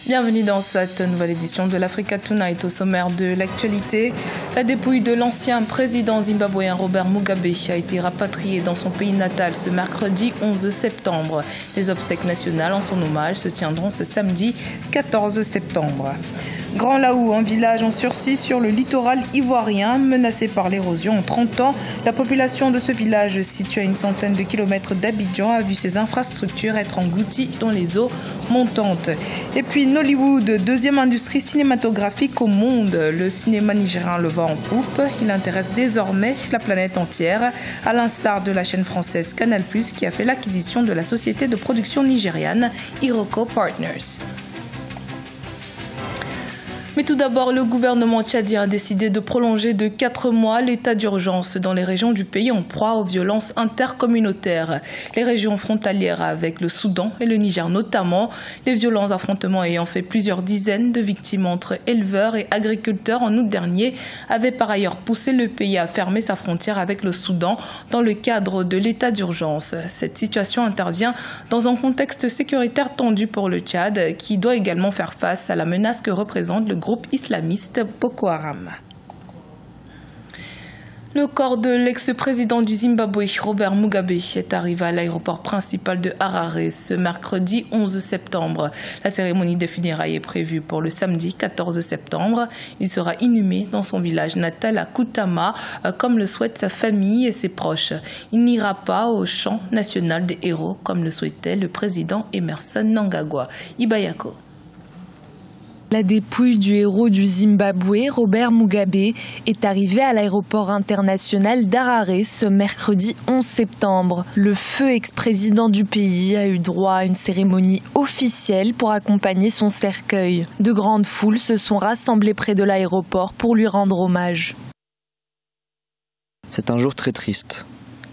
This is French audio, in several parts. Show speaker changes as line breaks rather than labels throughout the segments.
Bienvenue dans cette nouvelle édition de l'Africa Tonight. Au sommaire de l'actualité, la dépouille de l'ancien président zimbabwéen Robert Mugabe a été rapatriée dans son pays natal ce mercredi 11 septembre. Les obsèques nationales en son hommage se tiendront ce samedi 14 septembre. Grand Laou, un village en sursis sur le littoral ivoirien, menacé par l'érosion en 30 ans. La population de ce village, situé à une centaine de kilomètres d'Abidjan, a vu ses infrastructures être englouties dans les eaux montantes. Et puis Nollywood, deuxième industrie cinématographique au monde. Le cinéma nigérien le va en poupe. Il intéresse désormais la planète entière, à l'instar de la chaîne française Canal+, qui a fait l'acquisition de la société de production nigériane Iroko Partners. Mais tout d'abord, le gouvernement tchadien a décidé de prolonger de 4 mois l'état d'urgence dans les régions du pays en proie aux violences intercommunautaires. Les régions frontalières avec le Soudan et le Niger notamment, les violents affrontements ayant fait plusieurs dizaines de victimes entre éleveurs et agriculteurs en août dernier avaient par ailleurs poussé le pays à fermer sa frontière avec le Soudan dans le cadre de l'état d'urgence. Cette situation intervient dans un contexte sécuritaire tendu pour le Tchad qui doit également faire face à la menace que représente le groupe islamiste Boko Haram. Le corps de l'ex-président du Zimbabwe, Robert Mugabe, est arrivé à l'aéroport principal de Harare ce mercredi 11 septembre. La cérémonie de funérailles est prévue pour le samedi 14 septembre. Il sera inhumé dans son village natal à Kutama, comme le souhaite sa famille et ses proches. Il n'ira pas au chant national des héros, comme le souhaitait le président Emerson Mnangagwa. Ibayako.
La dépouille du héros du Zimbabwe, Robert Mugabe, est arrivée à l'aéroport international d'Harare ce mercredi 11 septembre. Le feu ex-président du pays a eu droit à une cérémonie officielle pour accompagner son cercueil. De grandes foules se sont rassemblées près de l'aéroport pour lui rendre hommage.
C'est un jour très triste.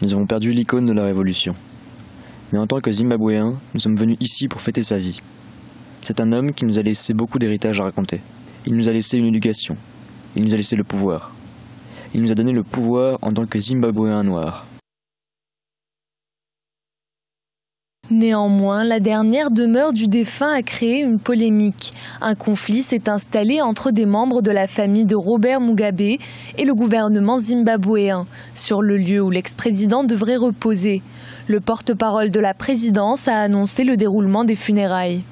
Nous avons perdu l'icône de la Révolution. Mais en tant que Zimbabwéens, nous sommes venus ici pour fêter sa vie. C'est un homme qui nous a laissé beaucoup d'héritage à raconter. Il nous a laissé une éducation. Il nous a laissé le pouvoir. Il nous a donné le pouvoir en tant que Zimbabwéens noirs.
Néanmoins, la dernière demeure du défunt a créé une polémique. Un conflit s'est installé entre des membres de la famille de Robert Mugabe et le gouvernement zimbabwéen, sur le lieu où l'ex-président devrait reposer. Le porte-parole de la présidence a annoncé le déroulement des funérailles.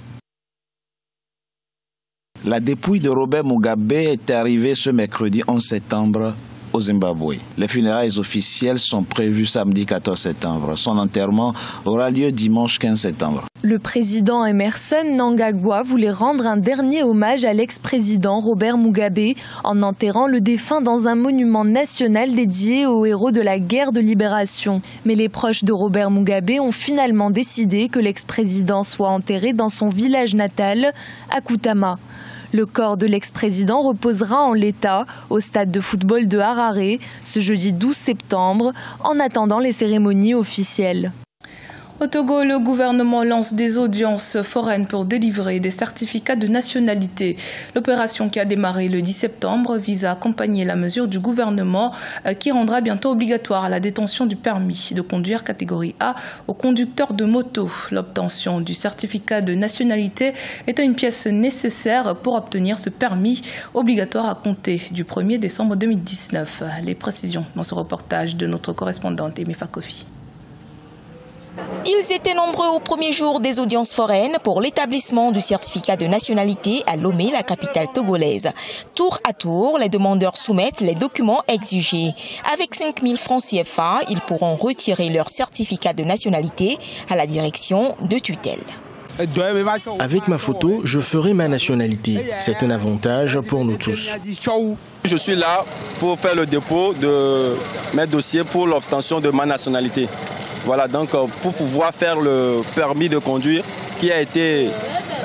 La dépouille de Robert Mugabe est arrivée ce mercredi 11 septembre au Zimbabwe. Les funérailles officielles sont prévues samedi 14 septembre. Son enterrement aura lieu dimanche 15 septembre.
Le président Emerson Mnangagwa voulait rendre un dernier hommage à l'ex-président Robert Mugabe en enterrant le défunt dans un monument national dédié aux héros de la guerre de libération. Mais les proches de Robert Mugabe ont finalement décidé que l'ex-président soit enterré dans son village natal, à Kutama. Le corps de l'ex-président reposera en l'état au stade de football de Harare ce jeudi 12 septembre en attendant les cérémonies officielles.
Au Togo, le gouvernement lance des audiences foraines pour délivrer des certificats de nationalité. L'opération qui a démarré le 10 septembre vise à accompagner la mesure du gouvernement qui rendra bientôt obligatoire la détention du permis de conduire catégorie A aux conducteurs de moto. L'obtention du certificat de nationalité est une pièce nécessaire pour obtenir ce permis obligatoire à compter du 1er décembre 2019. Les précisions dans ce reportage de notre correspondante Emifa Kofi.
Ils étaient nombreux au premier jour des audiences foraines pour l'établissement du certificat de nationalité à Lomé, la capitale togolaise. Tour à tour, les demandeurs soumettent les documents exigés. Avec 5 000 francs CFA, ils pourront retirer leur certificat de nationalité à la direction de tutelle.
Avec ma photo, je ferai ma nationalité. C'est un avantage pour nous tous.
Je suis là pour faire le dépôt de mes dossiers pour l'obtention de ma nationalité. Voilà, donc pour pouvoir faire le permis de conduire qui a été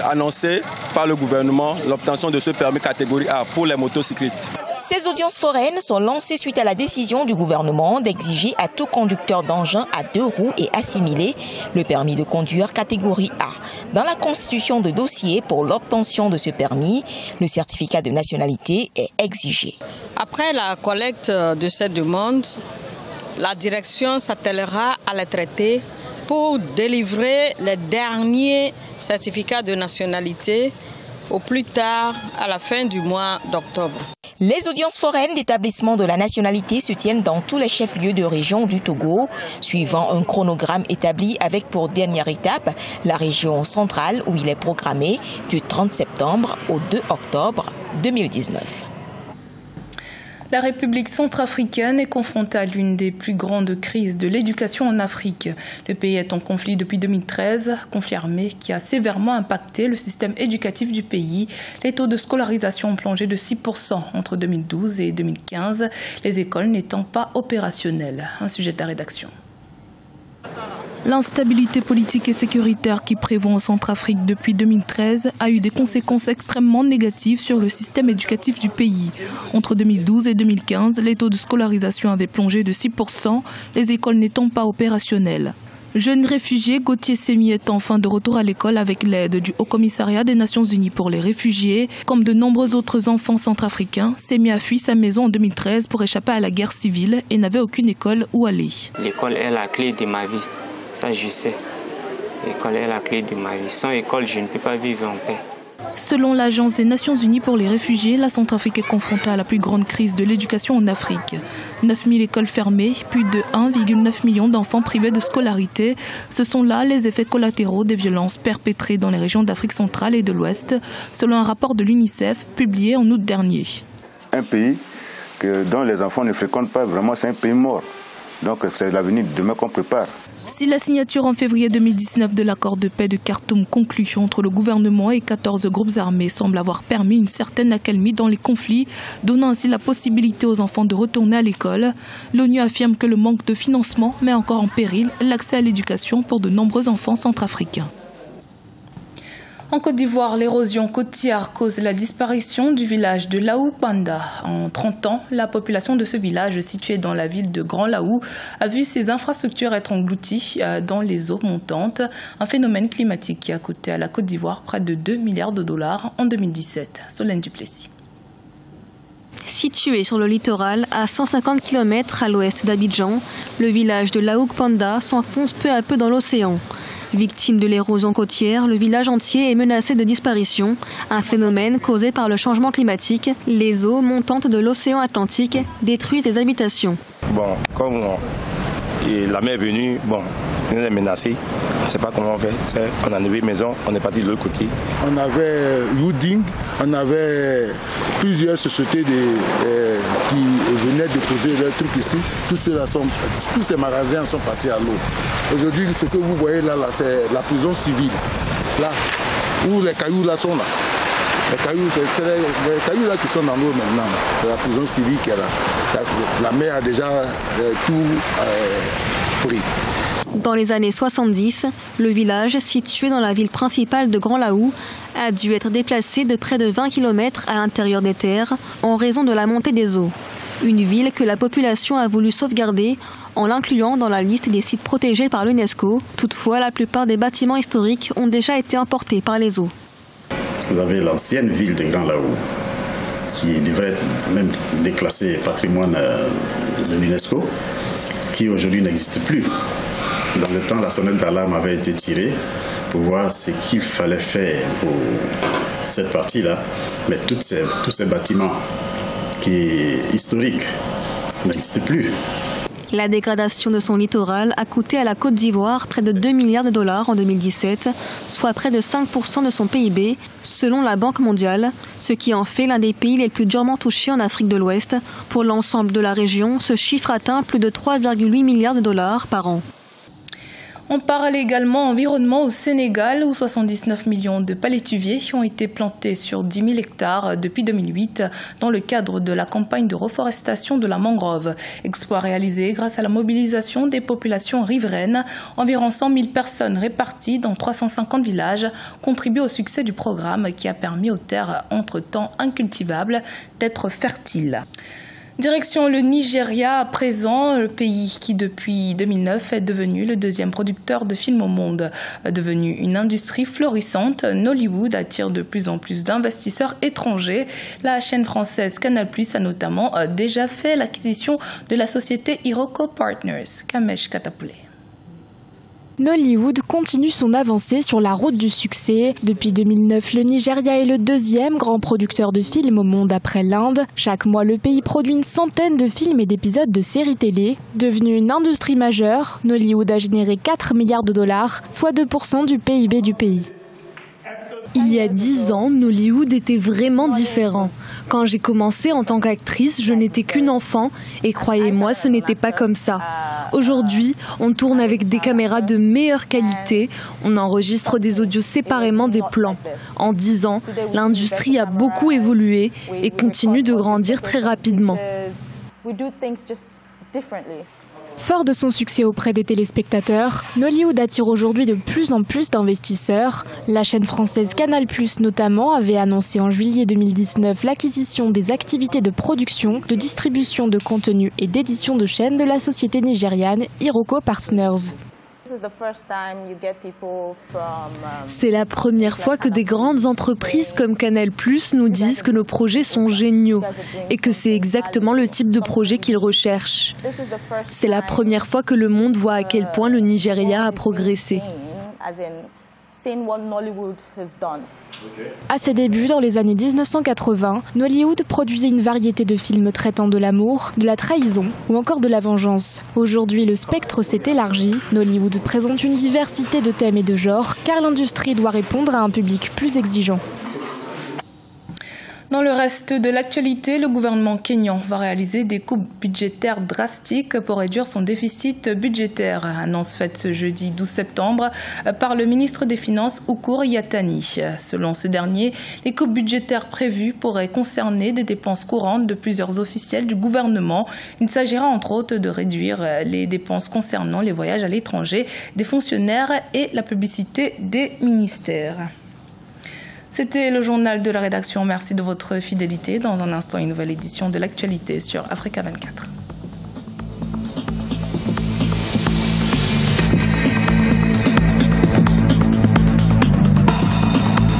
annoncé par le gouvernement, l'obtention de ce permis catégorie A pour les motocyclistes.
Ces audiences foraines sont lancées suite à la décision du gouvernement d'exiger à tout conducteur d'engin à 2 roues et assimilé le permis de conduire catégorie A. Dans la constitution de dossier pour l'obtention de ce permis, le certificat de nationalité est exigé.
Après la collecte de cette demande, la direction s'attellera à les traiter pour délivrer les derniers certificats de nationalité au plus tard à la fin du mois d'octobre.
Les audiences foraines d'établissement de la nationalité se tiennent dans tous les chefs-lieux de région du Togo, suivant un chronogramme établi avec pour dernière étape la région centrale où il est programmé du 30 septembre au 2 octobre 2019.
La République centrafricaine est confrontée à l'une des plus grandes crises de l'éducation en Afrique. Le pays est en conflit depuis 2013, conflit armé qui a sévèrement impacté le système éducatif du pays. Les taux de scolarisation ont plongé de 6% entre 2012 et 2015, les écoles n'étant pas opérationnelles. Un sujet de la rédaction. L'instabilité politique et sécuritaire qui prévaut en Centrafrique depuis 2013 a eu des conséquences extrêmement négatives sur le système éducatif du pays. Entre 2012 et 2015, les taux de scolarisation avaient plongé de 6%, les écoles n'étant pas opérationnelles. Jeune réfugié, Gauthier Semi est enfin de retour à l'école avec l'aide du Haut-Commissariat des Nations Unies pour les réfugiés. Comme de nombreux autres enfants centrafricains, Semi a fui sa maison en 2013 pour échapper à la guerre civile et n'avait aucune école où aller.
L'école est la clé de ma vie. Ça, je sais. L'école est la clé de ma vie. Sans école, je ne peux pas vivre en paix.
Selon l'Agence des Nations Unies pour les réfugiés, la Centrafrique est confrontée à la plus grande crise de l'éducation en Afrique. 9000 écoles fermées, plus de 1,9 million d'enfants privés de scolarité. Ce sont là les effets collatéraux des violences perpétrées dans les régions d'Afrique centrale et de l'Ouest, selon un rapport de l'UNICEF publié en août dernier.
Un pays dont les enfants ne fréquentent pas vraiment, c'est un pays mort. Donc c'est l'avenir de demain qu'on prépare.
Si la signature en février 2019 de l'accord de paix de Khartoum conclu entre le gouvernement et 14 groupes armés semble avoir permis une certaine accalmie dans les conflits, donnant ainsi la possibilité aux enfants de retourner à l'école, l'ONU affirme que le manque de financement met encore en péril l'accès à l'éducation pour de nombreux enfants centrafricains. En Côte d'Ivoire, l'érosion côtière cause la disparition du village de Laou-Panda. En 30 ans, la population de ce village, situé dans la ville de Grand Laou, a vu ses infrastructures être englouties dans les eaux montantes. Un phénomène climatique qui a coûté à la Côte d'Ivoire près de 2 milliards de dollars en 2017. Solène Duplessis.
Situé sur le littoral, à 150 km à l'ouest d'Abidjan, le village de Laou-Panda s'enfonce peu à peu dans l'océan. Victime de l'érosion côtière, le village entier est menacé de disparition, un phénomène causé par le changement climatique. Les eaux montantes de l'océan Atlantique détruisent des habitations.
Bon, comme la mer est venue, nous est menacés. On ne sait pas comment on fait. On a enlevé maison, on est parti de l'autre côté.
On avait Youding, on avait plusieurs sociétés qui venaient déposer leurs trucs ici. Tous ces magasins sont partis à l'eau. Aujourd'hui, ce que vous voyez là, c'est la prison civile. Là, où les cailloux là sont là. Les cailloux, c'est les cailloux là qui sont dans l'eau maintenant. C'est la prison civile qui est là. La mer a déjà tout pris.
Dans les années 70, le village, situé dans la ville principale de Grand Laou, a dû être déplacé de près de 20 km à l'intérieur des terres en raison de la montée des eaux. Une ville que la population a voulu sauvegarder en l'incluant dans la liste des sites protégés par l'UNESCO. Toutefois, la plupart des bâtiments historiques ont déjà été emportés par les eaux.
Vous avez l'ancienne ville de Grand Laou, qui devrait être même déclassée patrimoine de l'UNESCO, qui aujourd'hui n'existe plus. Dans le temps, la sonnette d'alarme avait été tirée pour voir ce qu'il fallait faire pour cette partie-là. Mais tous ces bâtiments historiques n'existent plus.
La dégradation de son littoral a coûté à la Côte d'Ivoire près de 2 milliards de dollars en 2017, soit près de 5% de son PIB, selon la Banque mondiale, ce qui en fait l'un des pays les plus durement touchés en Afrique de l'Ouest. Pour l'ensemble de la région, ce chiffre atteint plus de 3,8 milliards de dollars par an.
On parle également environnement au Sénégal où 79 millions de palétuviers ont été plantés sur 10 000 hectares depuis 2008 dans le cadre de la campagne de reforestation de la mangrove. Exploit réalisé grâce à la mobilisation des populations riveraines. Environ 100 000 personnes réparties dans 350 villages contribuent au succès du programme qui a permis aux terres entre-temps incultivables d'être fertiles. Direction le Nigeria à présent, le pays qui depuis 2009 est devenu le deuxième producteur de films au monde. Devenu une industrie florissante, Nollywood attire de plus en plus d'investisseurs étrangers. La chaîne française Canal+ a notamment déjà fait l'acquisition de la société Iroko Partners. Kamesh Katapoulet.
Nollywood continue son avancée sur la route du succès. Depuis 2009, le Nigeria est le deuxième grand producteur de films au monde après l'Inde. Chaque mois, le pays produit une centaine de films et d'épisodes de séries télé. Devenue une industrie majeure, Nollywood a généré 4 milliards de dollars, soit 2% du PIB du pays.
Il y a 10 ans, Nollywood était vraiment différent. Quand j'ai commencé en tant qu'actrice, je n'étais qu'une enfant et croyez-moi, ce n'était pas comme ça. Aujourd'hui, on tourne avec des caméras de meilleure qualité, on enregistre des audios séparément des plans. En 10 ans, l'industrie a beaucoup évolué et continue de grandir très rapidement.
Fort de son succès auprès des téléspectateurs, Nollywood attire aujourd'hui de plus en plus d'investisseurs. La chaîne française Canal+, notamment, avait annoncé en juillet 2019 l'acquisition des activités de production, de distribution de contenu et d'édition de chaînes de la société nigériane Iroko Partners.
C'est la première fois que des grandes entreprises comme Canal+ nous disent que nos projets sont géniaux et que c'est exactement le type de projet qu'ils recherchent. C'est la première fois que le monde voit à quel point le Nigeria a progressé.
À ses débuts, dans les années 1980, Nollywood produisait une variété de films traitant de l'amour, de la trahison ou encore de la vengeance. Aujourd'hui, le spectre s'est élargi. Nollywood présente une diversité de thèmes et de genres, car l'industrie doit répondre à un public plus exigeant.
Dans le reste de l'actualité, le gouvernement kényan va réaliser des coupes budgétaires drastiques pour réduire son déficit budgétaire. Annonce faite ce jeudi 12 septembre par le ministre des Finances Ukur Yatani. Selon ce dernier, les coupes budgétaires prévues pourraient concerner des dépenses courantes de plusieurs officiels du gouvernement. Il s'agira entre autres de réduire les dépenses concernant les voyages à l'étranger des fonctionnaires et la publicité des ministères. C'était le journal de la rédaction. Merci de votre fidélité. Dans un instant, une nouvelle édition de l'actualité sur Africa 24.